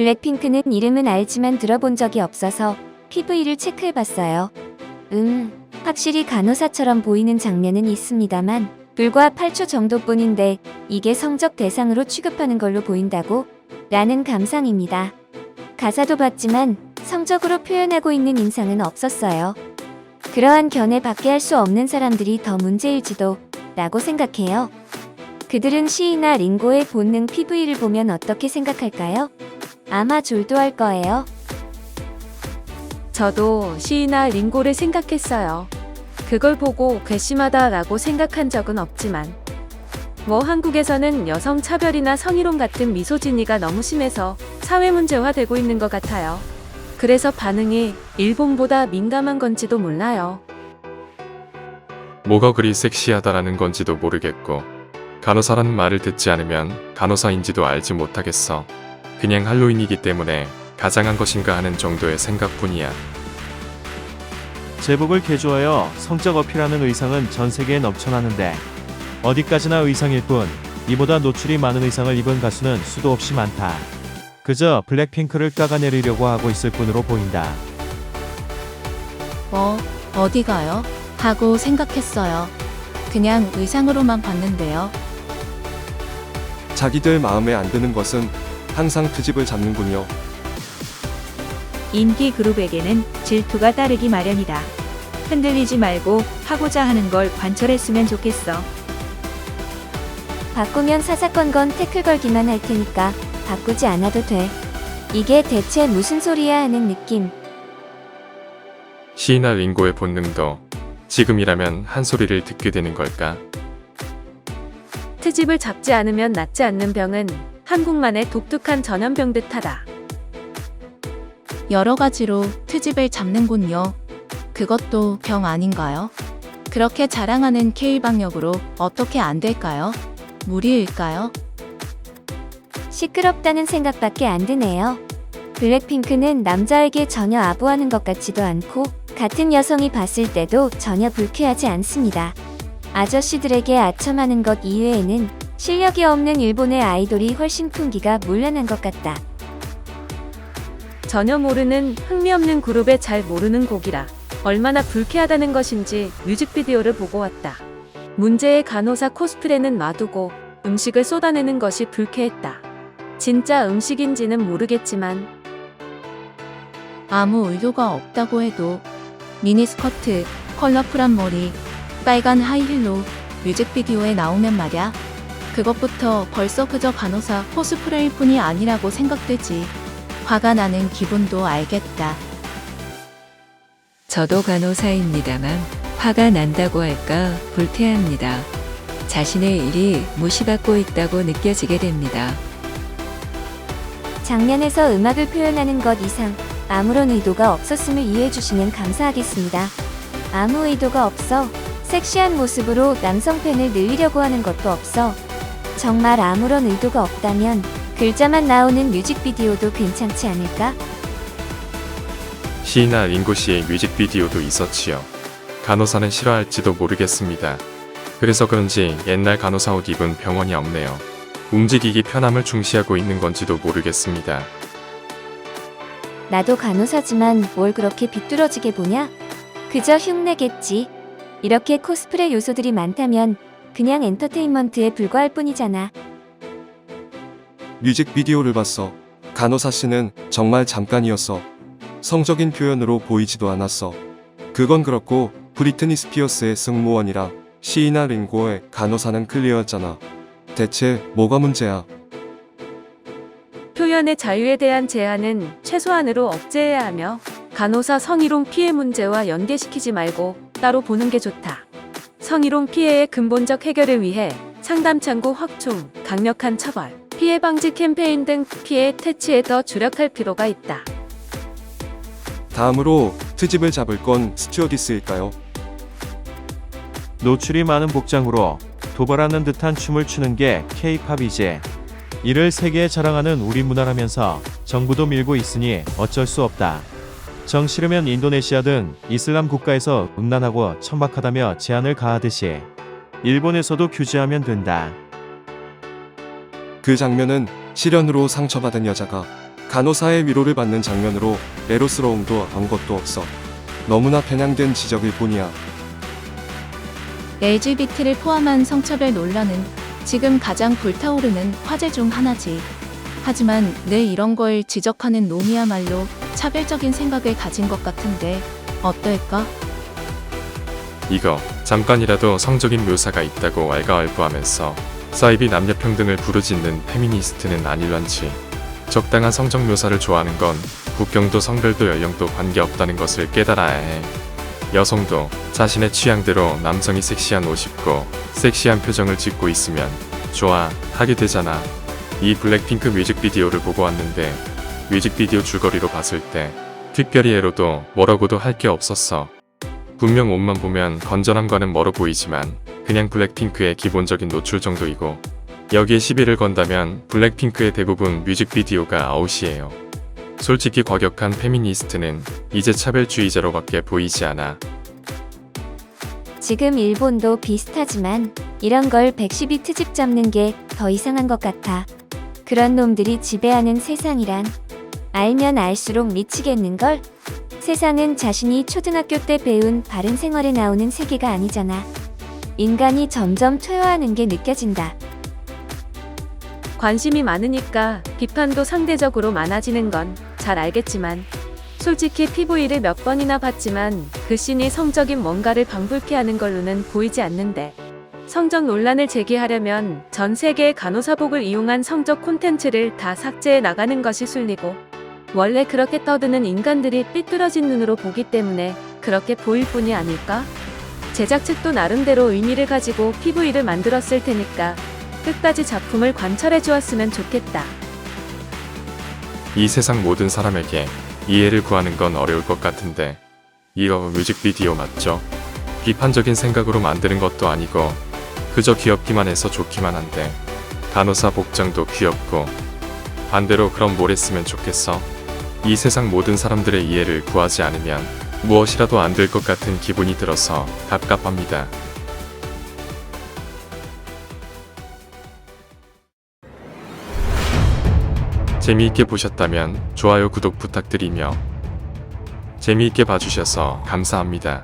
블랙핑크는 이름은 알지만 들어본 적이 없어서 PV를 체크해봤어요. 확실히 간호사처럼 보이는 장면은 있습니다만 불과 8초 정도뿐인데 이게 성적 대상으로 취급하는 걸로 보인다고? 라는 감상입니다. 가사도 봤지만 성적으로 표현하고 있는 인상은 없었어요. 그러한 견해 밖에 할 수 없는 사람들이 더 문제일지도 라고 생각해요. 그들은 시이나 링고의 본능 PV를 보면 어떻게 생각할까요? 아마 졸도할 거예요. 저도 시이나 링고를 생각했어요. 그걸 보고 괘씸하다라고 생각한 적은 없지만 한국에서는 여성 차별이나 성희롱 같은 미소진이가 너무 심해서 사회 문제화되고 있는 것 같아요. 그래서 반응이 일본보다 민감한 건지도 몰라요. 뭐가 그리 섹시하다라는 건지도 모르겠고 간호사라는 말을 듣지 않으면 간호사인지도 알지 못하겠어. 그냥 할로윈이기 때문에 가장한 것인가 하는 정도의 생각뿐이야. 제복을 개조하여 성적 어필하는 의상은 전 세계에 넘쳐나는데 어디까지나 의상일 뿐 이보다 노출이 많은 의상을 입은 가수는 수도 없이 많다. 그저 블랙핑크를 깎아내리려고 하고 있을 뿐으로 보인다. 어디 가요? 하고 생각했어요. 그냥 의상으로만 봤는데요. 자기들 마음에 안 드는 것은 항상 트집을 잡는군요. 인기 그룹에게는 질투가 따르기 마련이다. 흔들리지 말고 하고자 하는 걸 관철했으면 좋겠어. 바꾸면 사사건건 태클 걸기만 할 테니까 바꾸지 않아도 돼. 이게 대체 무슨 소리야 하는 느낌. 시이나 링고의 본능도 지금이라면 한 소리를 듣게 되는 걸까? 트집을 잡지 않으면 낫지 않는 병은 한국만의 독특한 전염병 듯하다. 여러 가지로 트집을 잡는군요. 그것도 병 아닌가요? 그렇게 자랑하는 K방역으로 어떻게 안 될까요? 무리일까요? 시끄럽다는 생각밖에 안 드네요. 블랙핑크는 남자에게 전혀 아부하는 것 같지도 않고 같은 여성이 봤을 때도 전혀 불쾌하지 않습니다. 아저씨들에게 아첨하는 것 이외에는 실력이 없는 일본의 아이돌이 훨씬 풍기가 물란한 것 같다. 전혀 모르는 흥미없는 그룹에 잘 모르는 곡이라 얼마나 불쾌하다는 것인지 뮤직비디오를 보고 왔다. 문제의 간호사 코스프레는 놔두고 음식을 쏟아내는 것이 불쾌했다. 진짜 음식인지는 모르겠지만 아무 의도가 없다고 해도 미니스커트, 컬러풀한 머리, 빨간 하이힐로 뮤직비디오에 나오면 말야. 그것부터 벌써 그저 간호사 코스프레일 뿐이 아니라고 생각되지. 화가 나는 기분도 알겠다. 저도 간호사입니다만 화가 난다고 할까 불쾌합니다. 자신의 일이 무시받고 있다고 느껴지게 됩니다. 장면에서 음악을 표현하는 것 이상 아무런 의도가 없었음을 이해해 주시면 감사하겠습니다. 아무 의도가 없어. 섹시한 모습으로 남성 팬을 늘리려고 하는 것도 없어. 정말 아무런 의도가 없다면 글자만 나오는 뮤직비디오도 괜찮지 않을까? 시이나 링고 씨의 뮤직비디오도 있었지요. 간호사는 싫어할지도 모르겠습니다. 그래서 그런지 옛날 간호사 옷 입은 병원이 없네요. 움직이기 편함을 중시하고 있는 건지도 모르겠습니다. 나도 간호사지만 뭘 그렇게 비뚤어지게 보냐? 그저 흉내겠지. 이렇게 코스프레 요소들이 많다면 그냥 엔터테인먼트에 불과할 뿐이잖아. 뮤직비디오를 봤어. 간호사 씨는 정말 잠깐이었어. 성적인 표현으로 보이지도 않았어. 그건 그렇고 브리트니 스피어스의 승무원이랑 시이나 링고의 간호사는 클리어였잖아. 대체 뭐가 문제야? 표현의 자유에 대한 제한은 최소한으로 억제해야 하며 간호사 성희롱 피해 문제와 연계시키지 말고 따로 보는 게 좋다. 성희롱 피해의 근본적 해결을 위해 상담 창구 확충, 강력한 처벌, 피해 방지 캠페인 등 피해 퇴치에 더 주력할 필요가 있다. 다음으로 트집을 잡을 건 스튜어디스일까요? 노출이 많은 복장으로 도발하는 듯한 춤을 추는 게 K-팝이지. 이를 세계에 자랑하는 우리 문화라면서 정부도 밀고 있으니 어쩔 수 없다. 정 싫으면 인도네시아 등 이슬람 국가에서 음란하고 천박하다며 제한을 가하듯이 일본에서도 규제하면 된다. 그 장면은 시련으로 상처받은 여자가 간호사의 위로를 받는 장면으로 에로스러움도 아무것도 없어. 너무나 편향된 지적일 뿐이야. LGBT를 포함한 성차별 논란은 지금 가장 불타오르는 화제 중 하나지. 하지만 늘 이런 걸 지적하는 놈이야말로 차별적인 생각을 가진 것 같은데 어떨까? 이거 잠깐이라도 성적인 묘사가 있다고 왈가왈부하면서 사이비 남녀평등을 부르짖는 페미니스트는 아닐런지. 적당한 성적 묘사를 좋아하는 건 국경도 성별도 연령도 관계없다는 것을 깨달아야 해. 여성도 자신의 취향대로 남성이 섹시한 옷 입고 섹시한 표정을 짓고 있으면 좋아 하게 되잖아. 이 블랙핑크 뮤직비디오를 보고 왔는데 뮤직비디오 줄거리로 봤을 때 특별히 애로도 뭐라고도 할 게 없었어. 분명 옷만 보면 건전함과는 멀어 보이지만 그냥 블랙핑크의 기본적인 노출 정도이고 여기에 시비를 건다면 블랙핑크의 대부분 뮤직비디오가 아웃이에요. 솔직히 과격한 페미니스트는 이제 차별주의자로밖에 보이지 않아. 지금 일본도 비슷하지만 이런 걸 112 트집 잡는 게 더 이상한 것 같아. 그런 놈들이 지배하는 세상이란 알면 알수록 미치겠는걸? 세상은 자신이 초등학교 때 배운 바른 생활에 나오는 세계가 아니잖아. 인간이 점점 퇴화하는 게 느껴진다. 관심이 많으니까 비판도 상대적으로 많아지는 건 잘 알겠지만 솔직히 PV를 몇 번이나 봤지만 그 씬이 성적인 뭔가를 방불케 하는 걸로는 보이지 않는데 성적 논란을 제기하려면 전 세계의 간호사복을 이용한 성적 콘텐츠를 다 삭제해 나가는 것이 순리고 원래 그렇게 떠드는 인간들이 삐뚤어진 눈으로 보기 때문에 그렇게 보일 뿐이 아닐까? 제작 측도 나름대로 의미를 가지고 PV를 만들었을 테니까 끝까지 작품을 관찰해 주었으면 좋겠다. 이 세상 모든 사람에게 이해를 구하는 건 어려울 것 같은데 이거 뮤직비디오 맞죠? 비판적인 생각으로 만드는 것도 아니고 그저 귀엽기만 해서 좋기만 한데 간호사 복장도 귀엽고 반대로 그럼 뭘 했으면 좋겠어? 이 세상 모든 사람들의 이해를 구하지 않으면 무엇이라도 안 될 것 같은 기분이 들어서 갑갑합니다. 재미있게 보셨다면 좋아요 구독 부탁드리며 재미있게 봐주셔서 감사합니다.